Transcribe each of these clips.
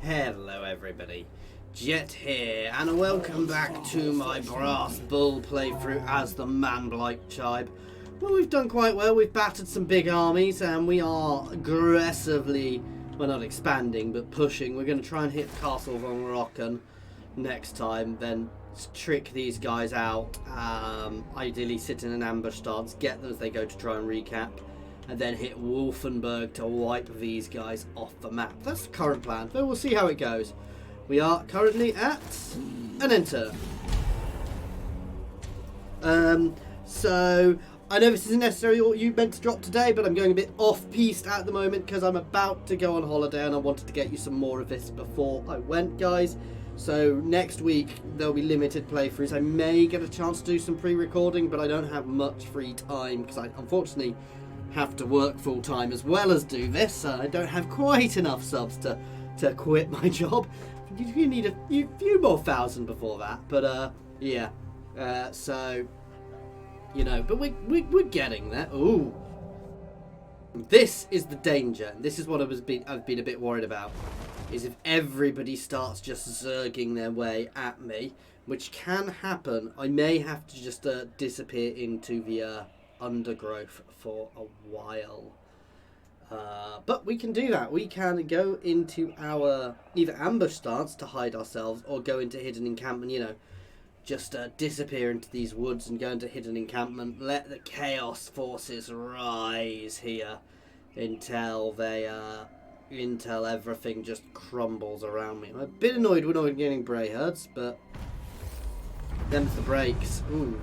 Hello everybody, Jet here, and welcome back to my Brass Bull playthrough as the Manblight tribe. Well, we've done quite well. We've battered some big armies, and we are aggressively, well, not expanding, but pushing. We're going to try and hit Castle von Rocken next time, then trick these guys out, ideally sit in an ambush stance, get them as they go to try and recap, and then hit Wolfenburg to wipe these guys off the map. That's the current plan, but we'll see how it goes. We are currently at an enter. So I know this isn't necessarily what you meant to drop today, but I'm going a bit off-piste at the moment because I'm about to go on holiday and I wanted to get you some more of this before I went, guys. So next week there'll be limited playthroughs. I may get a chance to do some pre-recording, but I don't have much free time because I unfortunately have to work full-time as well as do this. So I don't have quite enough subs to quit my job. You need a few more thousand before that, but yeah. So you know, but we're getting there. Ooh, this is the danger. This is what I've been a bit worried about. Is if everybody starts just zerging their way at me, which can happen, I may have to just disappear into the undergrowth for a while. But we can do that. We can go into our either ambush stance to hide ourselves or go into hidden encampment, you know, just disappear into these woods and go into hidden encampment, let the chaos forces rise here until they until everything just crumbles around me. I'm a bit annoyed we're not getting Bray herds, but them's the breaks. Ooh.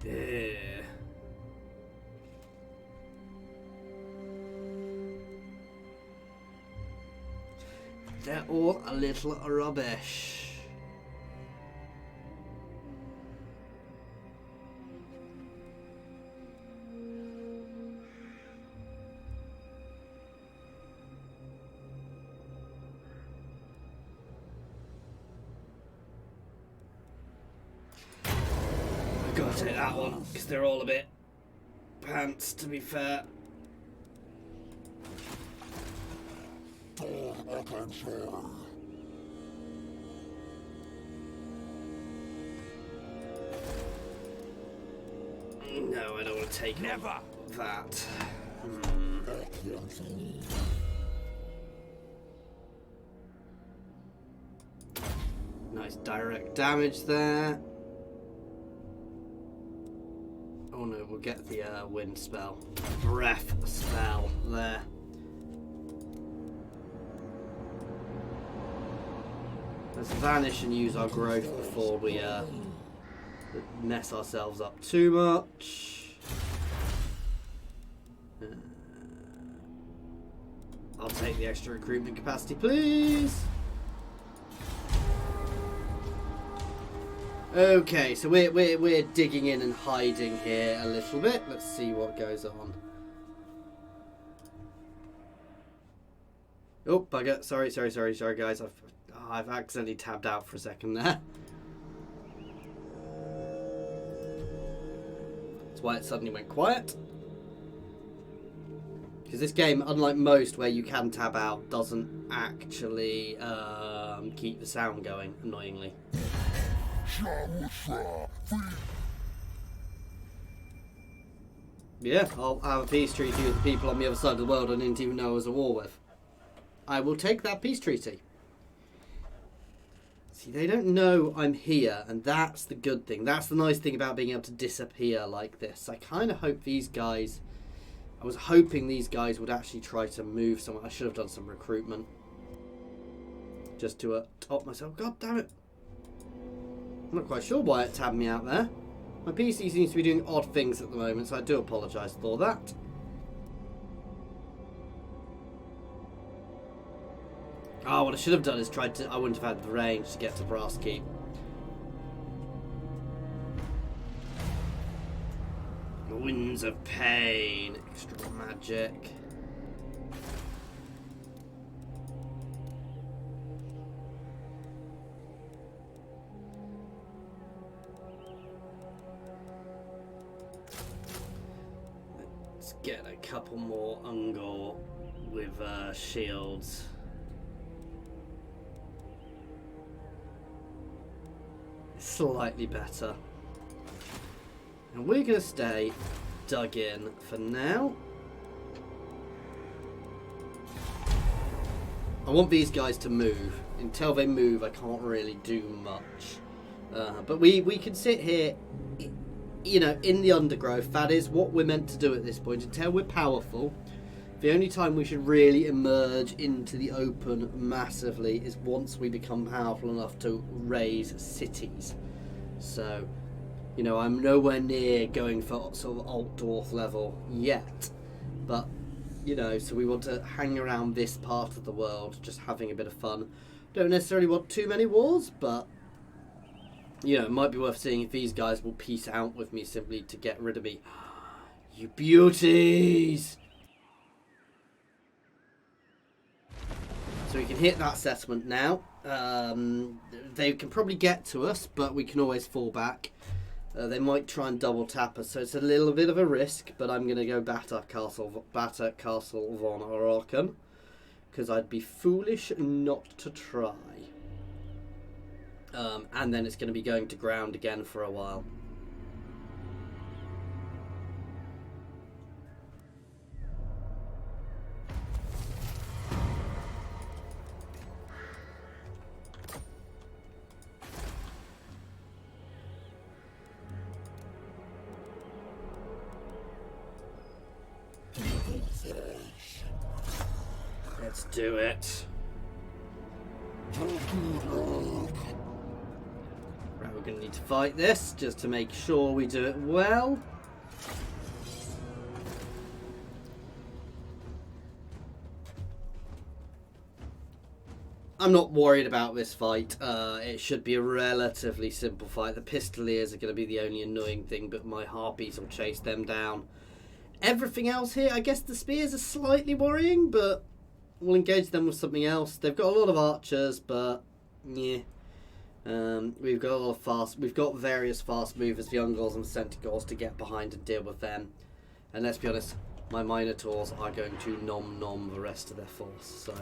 Yeah. They're all a little rubbish. I've got to take that one because they're all a bit pants, to be fair. No, I don't want to take that. Nice direct damage there. Oh no, we'll get the wind spell. Breath spell there. Let's vanish and use our growth before we mess ourselves up too much. I'll take the extra recruitment capacity, please. Okay, so we're digging in and hiding here a little bit. Let's see what goes on. Oh, bugger! Sorry, guys. I've accidentally tabbed out for a second there. That's why it suddenly went quiet. Because this game, unlike most where you can tab out, doesn't actually keep the sound going, annoyingly. Yeah, I'll have a peace treaty with the people on the other side of the world I didn't even know I was at war with. I will take that peace treaty. See, they don't know I'm here, and that's the good thing. That's the nice thing about being able to disappear like this. I kind of hope these guys... I was hoping these guys would actually try to move somewhere. I should have done some recruitment. Just to top myself. God damn it. I'm not quite sure why it tabbed me out there. My PC seems to be doing odd things at the moment, so I do apologise for that. Oh, what I should have done is tried to... I wouldn't have had the range to get to Brass Keep. Winds of Pain. Extra magic. Let's get a couple more Ungor with shields. Slightly better. And we're going to stay dug in for now. I want these guys to move. Until they move, I can't really do much. But we can sit here, you know, in the undergrowth. That is what we're meant to do at this point. Until we're powerful, the only time we should really emerge into the open massively is once we become powerful enough to raise cities. So, you know, I'm nowhere near going for sort of alt dwarf level yet. But, you know, so we want to hang around this part of the world, just having a bit of fun. Don't necessarily want too many wars, but, you know, it might be worth seeing if these guys will peace out with me simply to get rid of me. You beauties! So we can hit that settlement now. They can probably get to us, but we can always fall back. They might try and double tap us, so it's a little bit of a risk, but I'm going to go batter Castle von Oroken, because I'd be foolish not to try. And then it's going to be going to ground again for a while. Let's do it. Right, we're going to need to fight this just to make sure we do it well. I'm not worried about this fight. It should be a relatively simple fight. The pistoliers are going to be the only annoying thing, but my harpies will chase them down. Everything else here, I guess the spears are slightly worrying, but we'll engage them with something else. They've got a lot of archers, but yeah. We've got a lot of we've got various fast movers, the Ungors and Centaurs, to get behind and deal with them. And let's be honest, my Minotaurs are going to nom the rest of their force. So.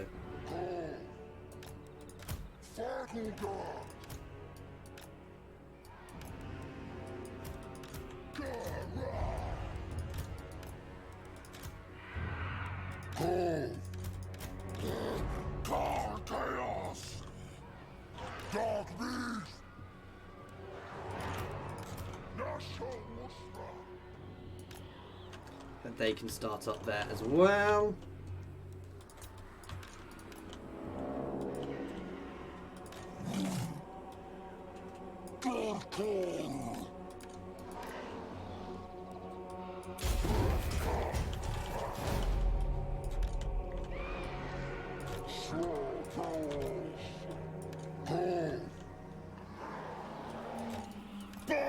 Chaos! Dark beast! And they can start up there as well.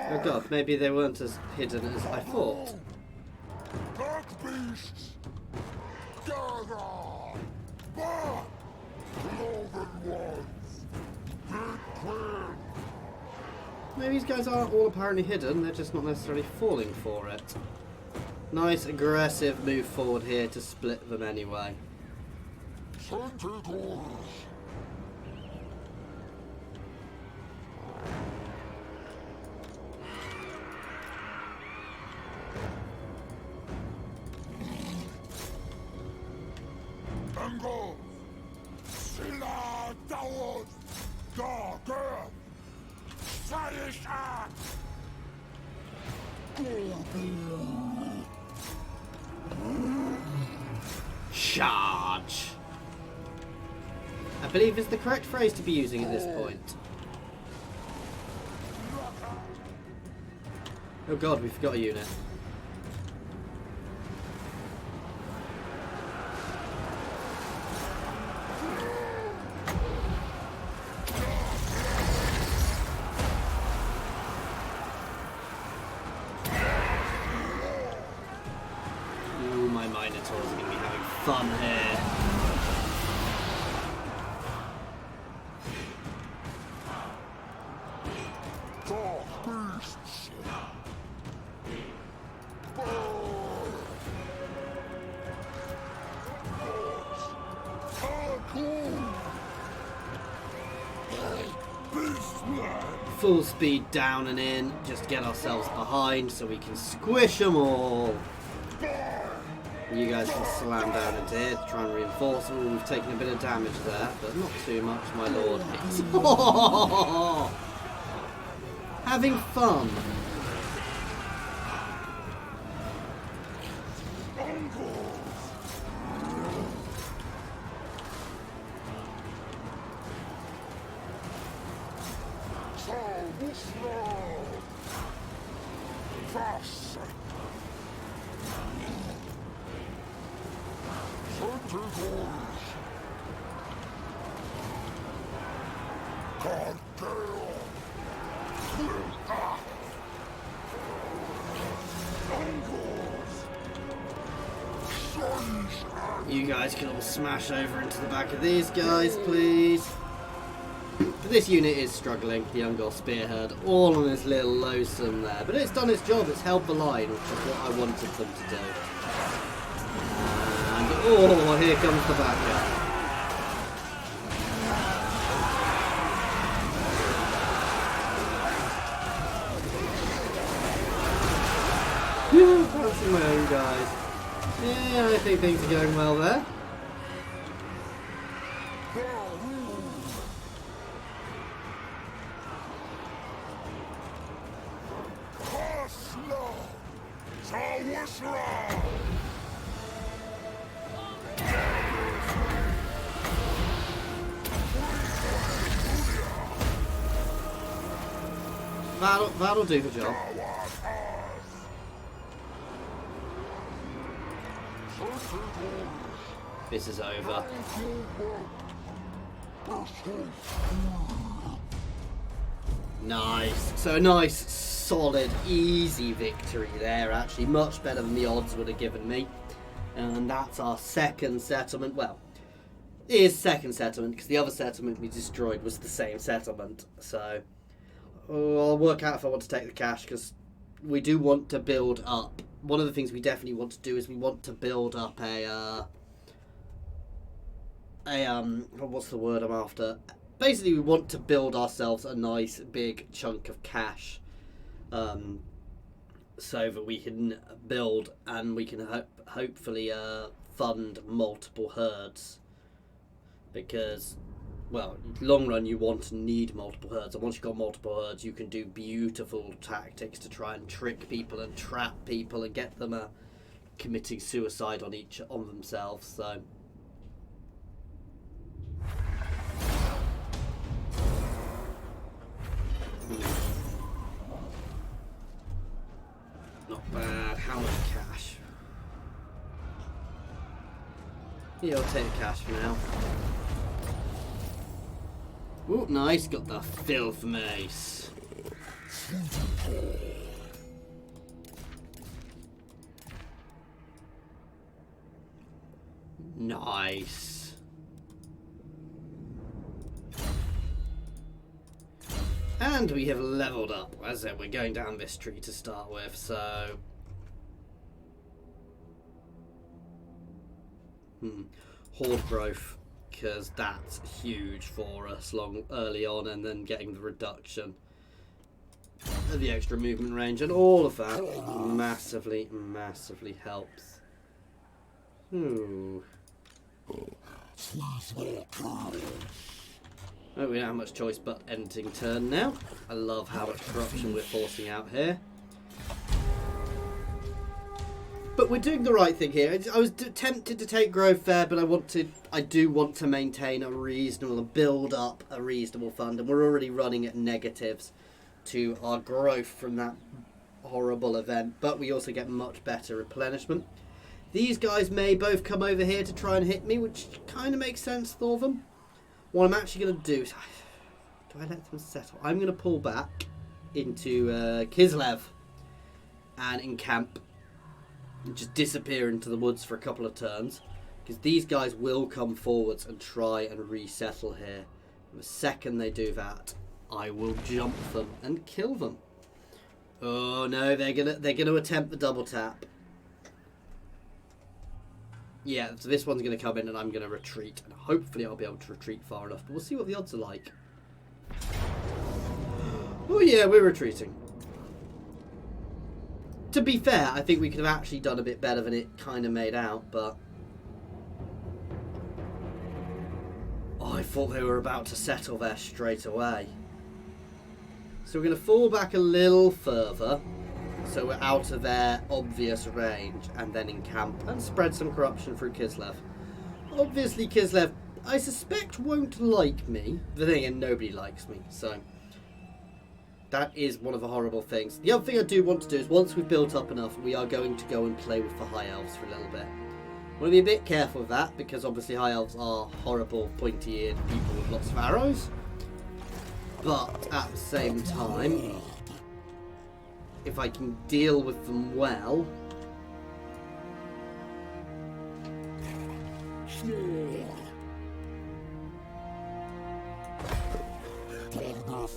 Oh god, maybe they weren't as hidden as I thought. Dark beasts! Gather! Northern ones! Get clear! Maybe these guys aren't all apparently hidden, they're just not necessarily falling for it. Nice aggressive move forward here to split them anyway. Centaurs! Angle! Silla Taurox! Darker! Civilisation! Charge! I believe is the correct phrase to be using at this point. Oh god, we forgot a unit. Ooh, my Minotaurs are going to be having fun here. full speed down and in, just get ourselves behind so we can squish them all. You guys can slam down into here to try and reinforce them. We've taken a bit of damage there, but not too much, my lord. Having fun. You guys can all smash over into the back of these guys, please. This unit is struggling, the Ungol Spearhead, all on this little lonesome there. But it's done its job, it's held the line, which is what I wanted them to do. And, oh, here comes the backup. Bouncing my own guys. Yeah, I think things are going well there. That'll do the job. This is over. Nice. So a nice, solid, easy victory there, actually. Much better than the odds would have given me. And that's our second settlement. Well, it is second settlement, because the other settlement we destroyed was the same settlement. So I'll work out if I want to take the cash, because we do want to build up. One of the things we definitely want to do is we want to build up what's the word I'm after? Basically, we want to build ourselves a nice big chunk of cash, so that we can build and we can hopefully fund multiple herds. Because, well, long run you want and need multiple herds, and once you've got multiple herds, you can do beautiful tactics to try and trick people and trap people and get them committing suicide on themselves. So. Not bad. How much cash? Yeah, I'll take the cash for now. Ooh, nice. Got the filth mace. Nice. And we have leveled up. As I said, we're going down this tree to start with, so... Horde growth, because that's huge for us early on, and then getting the reduction of the extra movement range, and all of that massively, massively helps. Ooh. Oh, we don't have much choice but ending turn now. I love how much corruption we're forcing out here. But we're doing the right thing here. I was tempted to take growth there, but I do want to maintain a reasonable, build up a reasonable fund, and we're already running at negatives to our growth from that horrible event. But we also get much better replenishment. These guys may both come over here to try and hit me, which kind of makes sense for them. What I'm actually going to do is... Do I let them settle? I'm going to pull back into Kislev and encamp and just disappear into the woods for a couple of turns, because these guys will come forwards and try and resettle here. And the second they do that, I will jump them and kill them. Oh no, they're gonna attempt the double tap. Yeah, so this one's going to come in and I'm going to retreat. And hopefully I'll be able to retreat far enough. But we'll see what the odds are like. Oh yeah, we're retreating. To be fair, I think we could have actually done a bit better than it kind of made out, but... Oh, I thought they were about to settle there straight away. So we're going to fall back a little further, so we're out of their obvious range, and then encamp and spread some corruption through Kislev. Obviously Kislev, I suspect, won't like me. The thing is, nobody likes me, so... That is one of the horrible things. The other thing I do want to do is, once we've built up enough, we are going to go and play with the High Elves for a little bit. I want to be a bit careful with that, because obviously High Elves are horrible, pointy-eared people with lots of arrows. But at the same time, if I can deal with them well...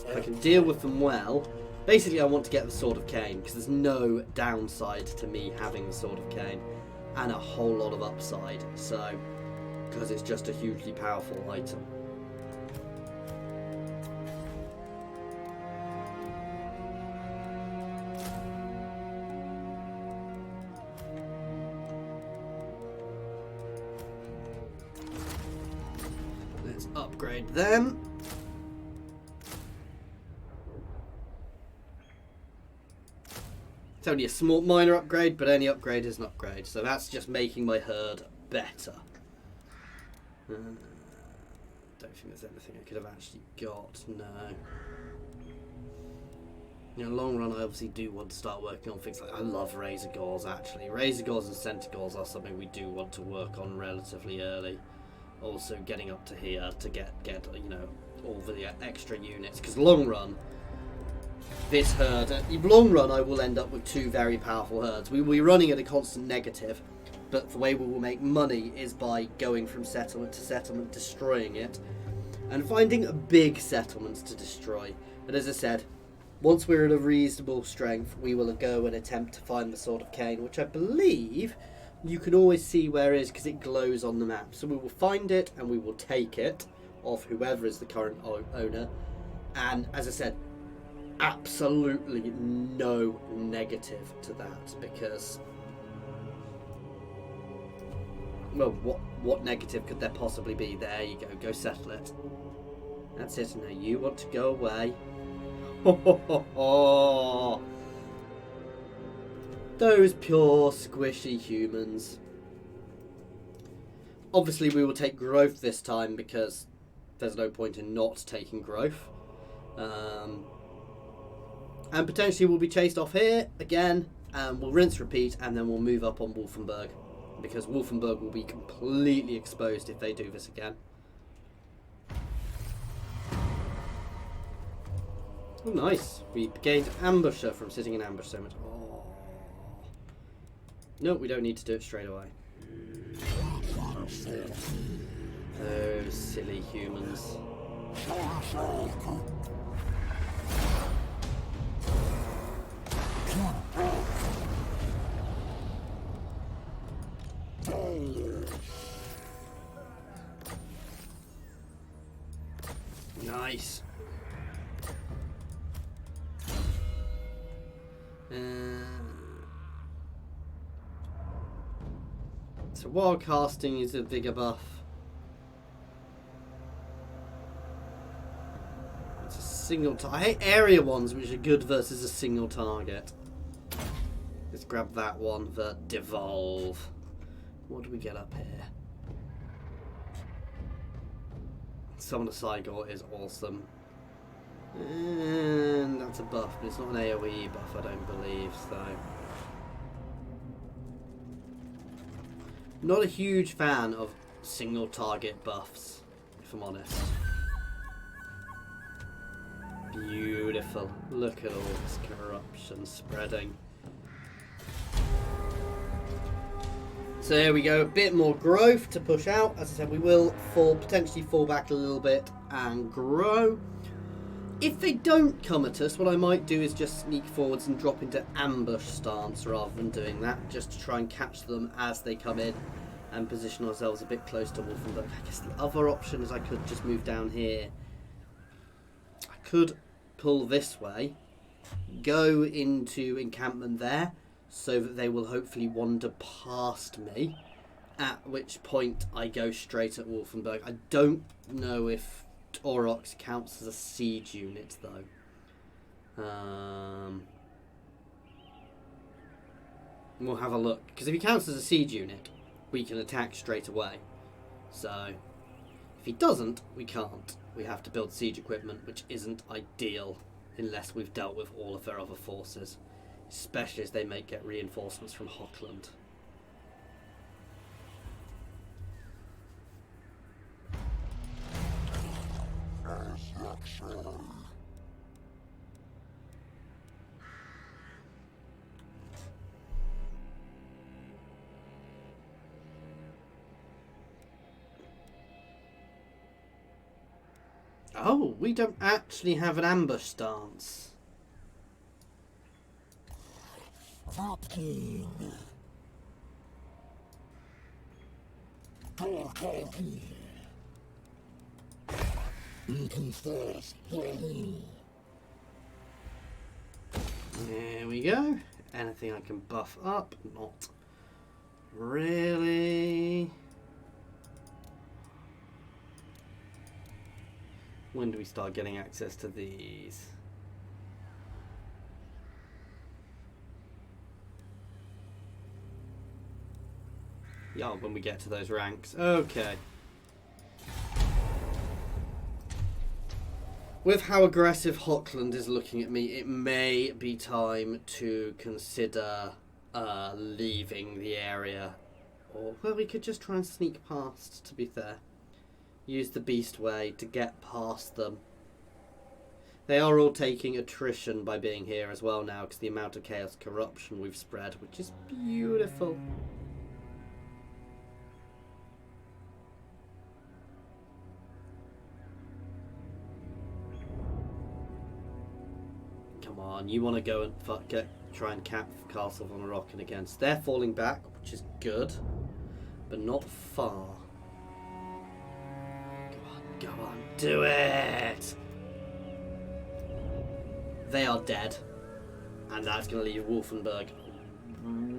If I can deal with them well, basically I want to get the Sword of Cain, because there's no downside to me having the Sword of Cain, and a whole lot of upside, so, because it's just a hugely powerful item. Let's upgrade them. It's only a small minor upgrade, but any upgrade is an upgrade, so that's just making my herd better. Don't think there's anything I could have actually got, no. In the long run, I obviously do want to start working on things like, I love Razor Gauls actually. Razor Gauls and Centaur Gauls are something we do want to work on relatively early. Also getting up to here to get you know, all the extra units, because long run, this herd, long run I will end up with two very powerful herds. We will be running at a constant negative, but the way we will make money is by going from settlement to settlement, destroying it, and finding big settlements to destroy. But as I said, once we're at a reasonable strength, we will go and attempt to find the Sword of Cain, which I believe you can always see where it is because it glows on the map. So we will find it and we will take it off whoever is the current owner. And as I said, absolutely no negative to that, because, well, what negative could there possibly be? There you go settle it. That's it. Now you want to go away. Those pure squishy humans. Obviously we will take growth this time, because there's no point in not taking growth. And potentially we'll be chased off here again, and we'll rinse repeat, and then we'll move up on Wolfenburg, because Wolfenburg will be completely exposed if they do this again. Oh nice, we gained ambusher from sitting in ambush so much. Oh. No, we don't need to do it straight away. Those silly humans. Nice. So wild casting is a bigger buff. It's a single I hate area ones which are good versus a single target. Let's grab that one, the devolve. What do we get up here? Summon a Cygor is awesome. And that's a buff, but it's not an AoE buff, I don't believe, so. Not a huge fan of single target buffs, if I'm honest. Beautiful. Look at all this corruption spreading. So here we go, a bit more growth to push out. As I said, we will potentially fall back a little bit and grow. If they don't come at us, what I might do is just sneak forwards and drop into ambush stance rather than doing that, just to try and catch them as they come in and position ourselves a bit close to Wolfenburg. I guess the other option is I could just move down here. I could pull this way, go into encampment there, so that they will hopefully wander past me, at which point I go straight at Wolfenburg. I don't know if Taurox counts as a siege unit, though. We'll have a look, because if he counts as a siege unit, we can attack straight away. So, if he doesn't, we can't. We have to build siege equipment, which isn't ideal unless we've dealt with all of their other forces, especially as they may get reinforcements from Hochland. Oh, we don't actually have an ambush stance. There we go. Anything I can buff up? Not really. When do we start getting access to these? Yeah, when we get to those ranks. Okay. With how aggressive Hochland is looking at me, it may be time to consider leaving the area. Or, well, we could just try and sneak past, to be fair. Use the beast way to get past them. They are all taking attrition by being here as well now, because the amount of chaos corruption we've spread, which is beautiful. Come on, you want to go and try and cap Castle von Rocken against. They're falling back, which is good, but not far. Go on, do it! They are dead. And that's going to leave Wolfenburg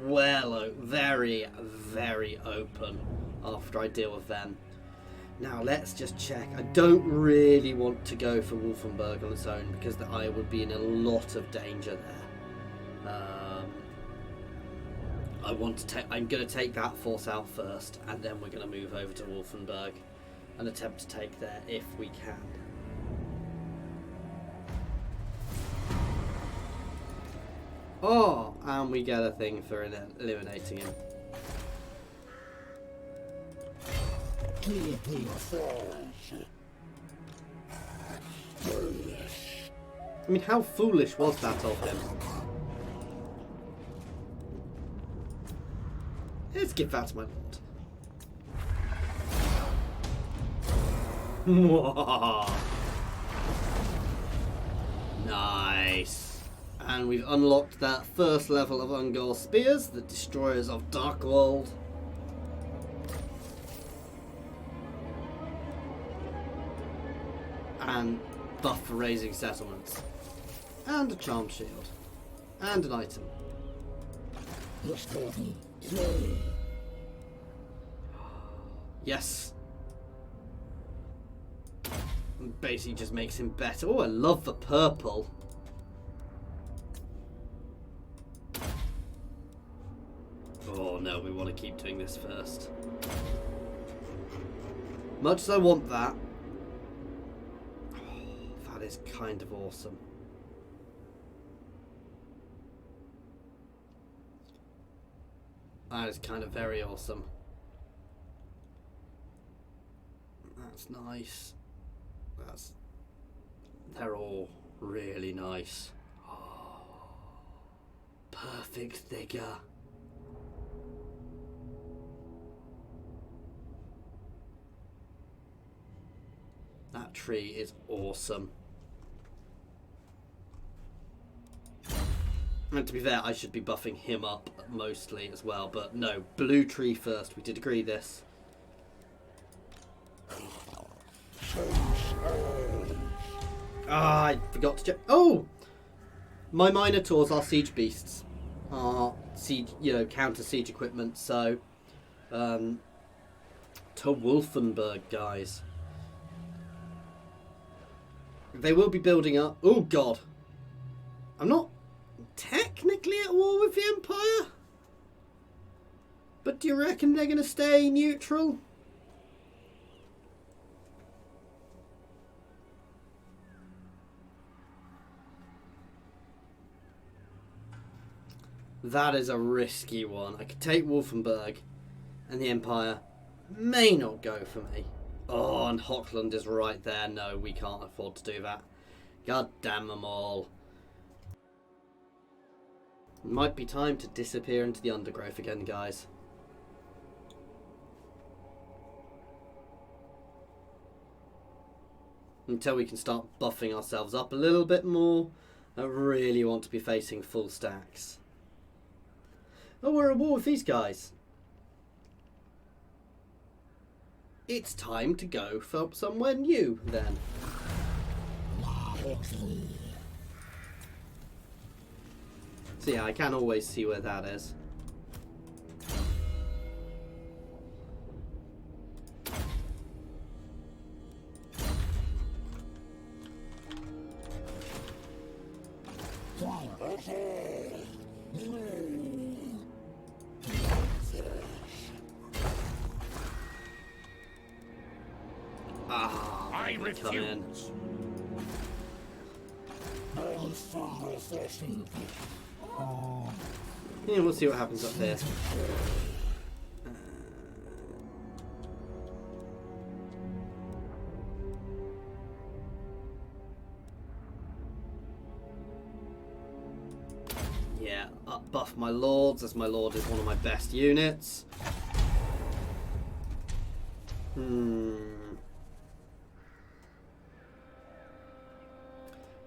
well, very, very open after I deal with them. Now, let's just check. I don't really want to go for Wolfenburg on its own because I would be in a lot of danger there. I'm going to take that force out first, and then we're going to move over to Wolfenburg and attempt to take there if we can. Oh, and we get a thing for eliminating him. I mean, how foolish was that of him? Let's give that to my lord. Nice. And we've unlocked that first level of Ungol Spears, the Destroyers of Darkwold. And buff for raising settlements. And a charm shield. And an item. Yes. Basically just makes him better. Oh, I love the purple. Oh no, we want to keep doing this first. Much as I want that, that is kind of awesome. That is kind of very awesome. That's nice. They're all really nice. Oh, perfect figure. That tree is awesome. And to be fair, I should be buffing him up mostly as well, but no, blue tree first. We did agree this. Ah, I forgot to check. Oh! My Minotaurs are siege beasts. Are siege, counter siege equipment, so... to Wolfenburg, guys. They will be building up... Oh, God. I'm not technically at war with the Empire. But do you reckon they're going to stay neutral? That is a risky one. I could take Wolfenburg, and the Empire may not go for me. Oh, and Hochland is right there. No, we can't afford to do that. God damn them all. It might be time to disappear into the undergrowth again, guys. Until we can start buffing ourselves up a little bit more. I really want to be facing full stacks. Oh, we're at war with these guys. It's time to go for somewhere new, then. So yeah, I can always see where that is. I Come in. refuse. Yeah, we'll see what happens up here. Yeah, up buff my lords, as my lord is one of my best units.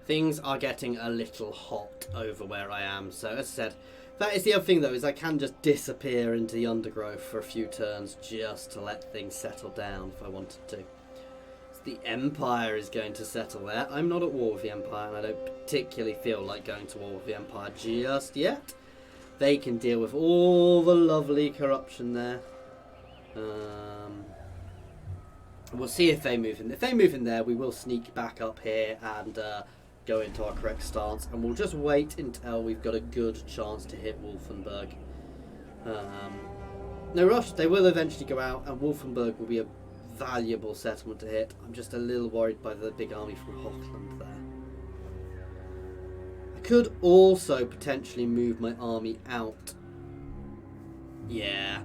Things are getting a little hot over where I am, so as I said, that is the other thing though, is I can just disappear into the undergrowth for a few turns just to let things settle down if I wanted to. So the Empire is going to settle there. I'm not at war with the Empire, and I don't particularly feel like going to war with the Empire just yet. They can deal with all the lovely corruption there. We'll see if they move in. If they move in there, we will sneak back up here and go into our correct stance, and we'll just wait until we've got a good chance to hit Wolfenburg. No rush, they will eventually go out, and Wolfenburg will be a valuable settlement to hit. I'm just a little worried by the big army from Hochland there. I could also potentially move my army out. Yeah.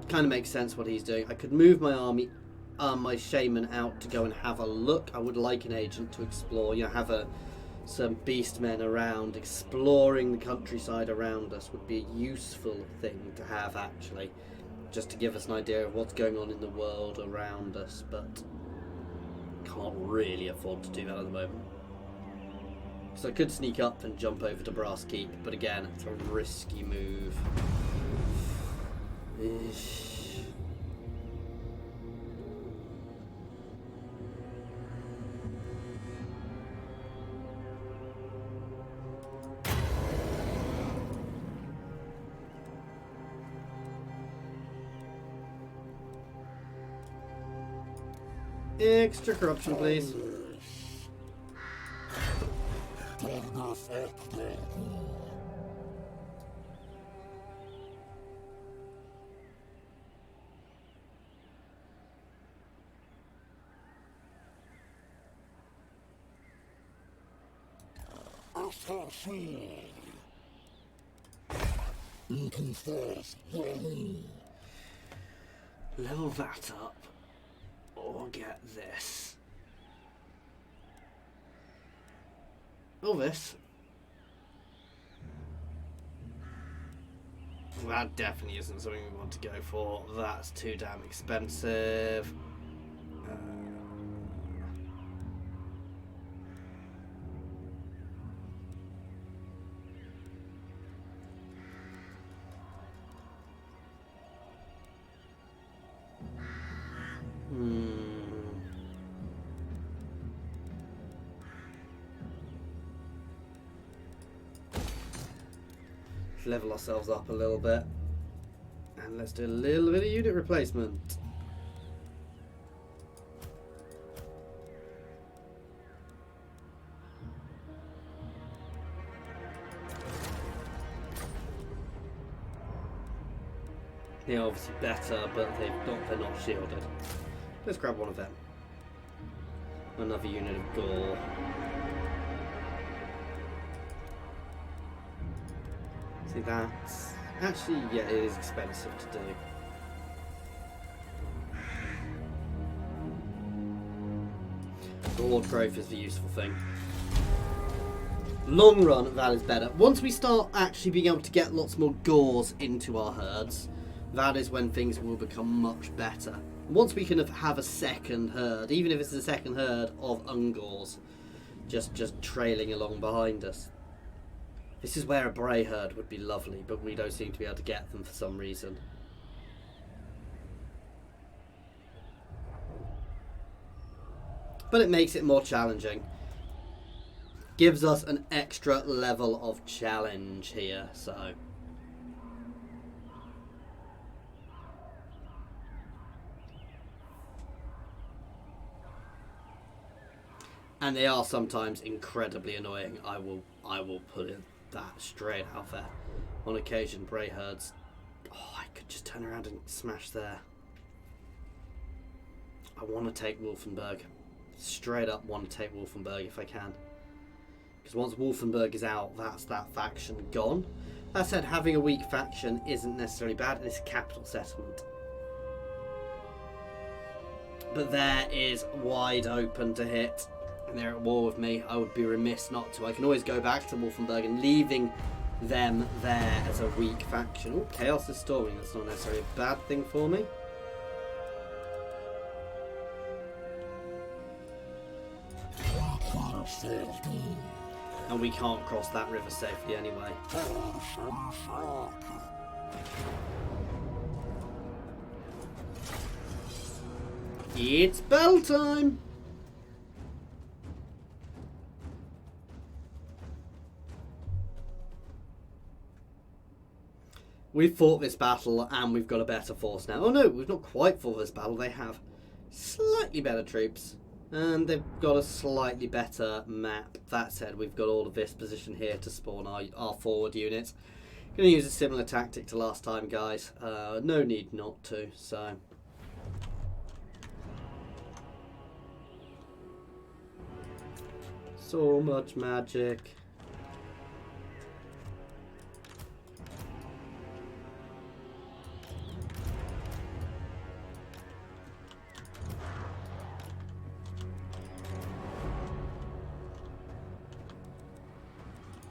Kind of makes sense what he's doing. I could move my army, my shaman out to go and have a look. I would like an agent to explore, have some beastmen around. Exploring the countryside around us would be a useful thing to have, actually, just to give us an idea of what's going on in the world around us, but can't really afford to do that at the moment. So I could sneak up and jump over to Brass Keep, but again, it's a risky move. Extra corruption, please. Level that up, or get this. Or this. That definitely isn't something we want to go for. That's too damn expensive. Let's level ourselves up a little bit. And let's do a little bit of unit replacement. They're obviously better, but they're not shielded. Let's grab one of them. Another unit of gore. See, that's actually, yeah, it is expensive to do. The Horde growth is the useful thing. Long run, that is better. Once we start actually being able to get lots more gores into our herds, that is when things will become much better. Once we can have a second herd, even if it's a second herd of ungors, just trailing along behind us. This is where a Bray herd would be lovely, but we don't seem to be able to get them for some reason. But it makes it more challenging. Gives us an extra level of challenge here, so. And they are sometimes incredibly annoying. I will put that straight out there. On occasion, Bray herds. Oh, I could just turn around and smash there. I want to take Wolfenburg. Straight up want to take Wolfenburg if I can. Because once Wolfenburg is out, that's that faction gone. That said, having a weak faction isn't necessarily bad, and it's a capital settlement. But there is wide open to hit. And they're at war with me. I would be remiss not to. I can always go back to Wolfenburg and leaving them there as a weak faction. Oh, chaos is storming. That's not necessarily a bad thing for me. And we can't cross that river safely anyway. It's bell time! We've fought this battle and we've got a better force now. Oh no, we've not quite fought this battle. They have slightly better troops. And they've got a slightly better map. That said, we've got all of this position here to spawn our forward units. Going to use a similar tactic to last time, guys. No need not to, so. So much magic.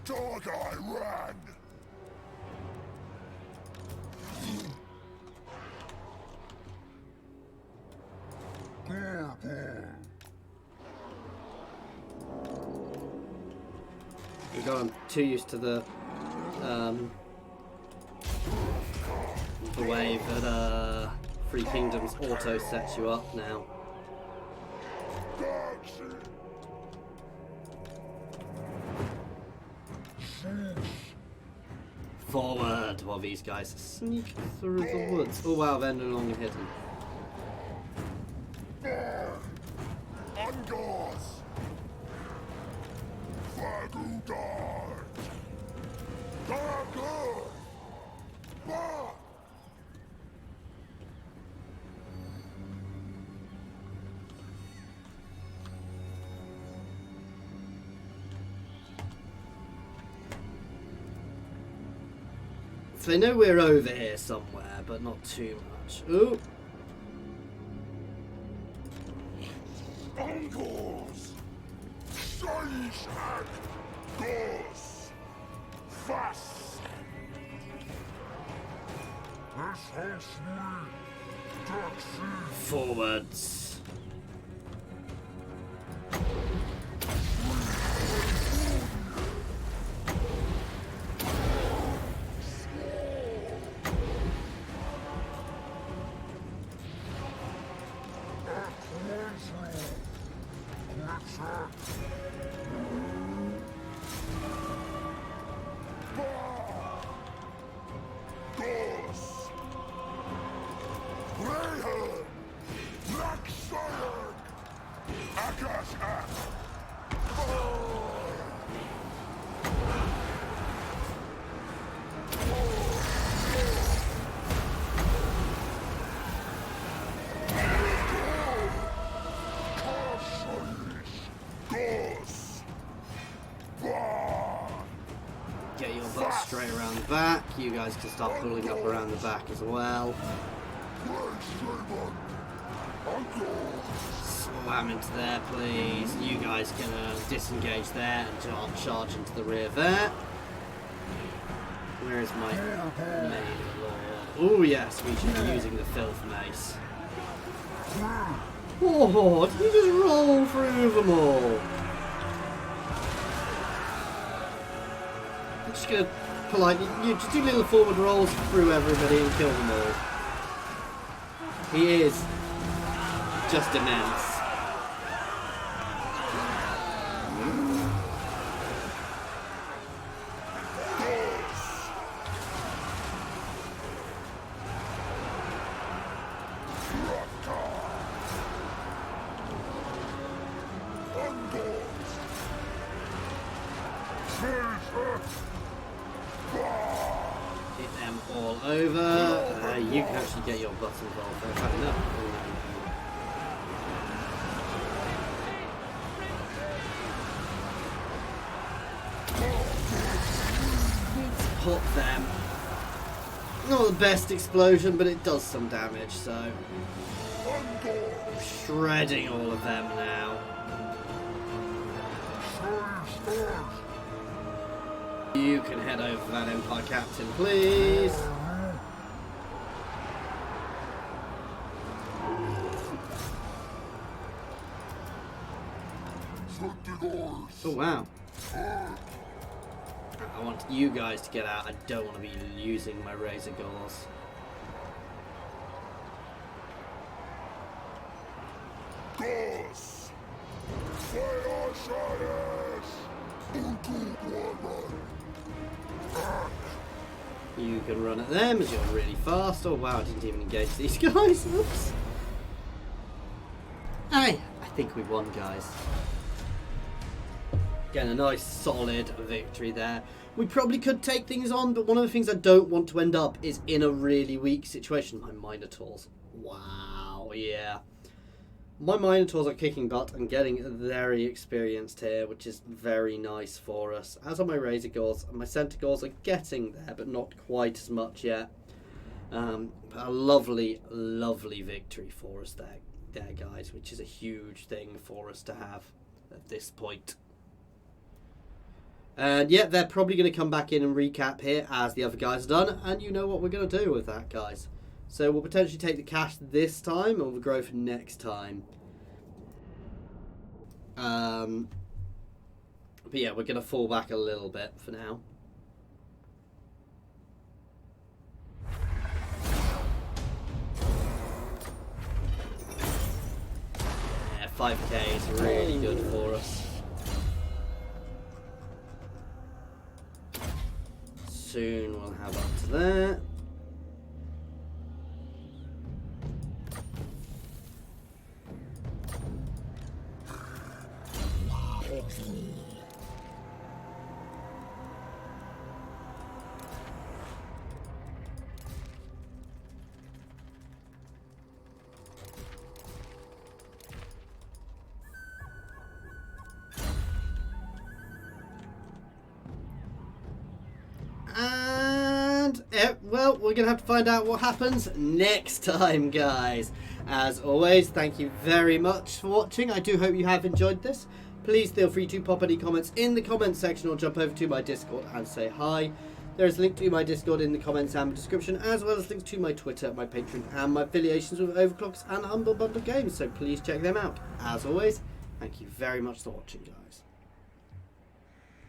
Dog I ran! We got I'm too used to the way that Free Kingdoms auto sets you up now. Forward while these guys sneak through the woods. Oh wow, they're no longer hidden. Ungors! Vagudar! Dagur! Bah! So they know we're over here somewhere, but not too much. Ooh! Ungors! Shaish and Gors! Fast! This house we taxi! Forwards! straight around the back. You guys can start pulling up around the back as well. Slam into there, please. You guys can disengage there and charge into the rear there. Where is my main lord? Oh yes, we should be using the filth mace. Oh, did you just roll through them all? I'm just gonna politely, you just do little forward rolls through everybody and kill them all. He is just immense. Hit them all over. You can actually get your butts involved there. Fair enough. Pop them. Not the best explosion, but it does some damage, so. Shredding all of them now. You can head over to that Empire Captain, please. Oh wow. I want you guys to get out. I don't want to be using my razor gauze. You can run at them as you're really fast. Oh wow, I didn't even engage these guys. Oops. Hey, I think we won, guys. Again, a nice solid victory there. We probably could take things on, but one of the things I don't want to end up is in a really weak situation. My Minotaurs. Wow, yeah. My Minotaurs are kicking butt and getting very experienced here, which is very nice for us. As are my Razor Gauls, and my Centaurs are getting there, but not quite as much yet. A lovely, lovely victory for us there, guys, which is a huge thing for us to have at this point. And yeah, they're probably going to come back in and recap here, as the other guys have done, and you know what we're going to do with that, guys. So we'll potentially take the cash this time, and we'll grow for next time. But yeah, we're going to fall back a little bit for now. Yeah, 5k is really good for us. Soon we'll have up to that. And, well, we're going to have to find out what happens next time, guys. As always, thank you very much for watching. I do hope you have enjoyed this. Please feel free to pop any comments in the comments section or jump over to my Discord and say hi. There is a link to my Discord in the comments and description, as well as links to my Twitter, my Patreon, and my affiliations with Overclockers and Humble Bundle Games, so please check them out. As always, thank you very much for watching, guys.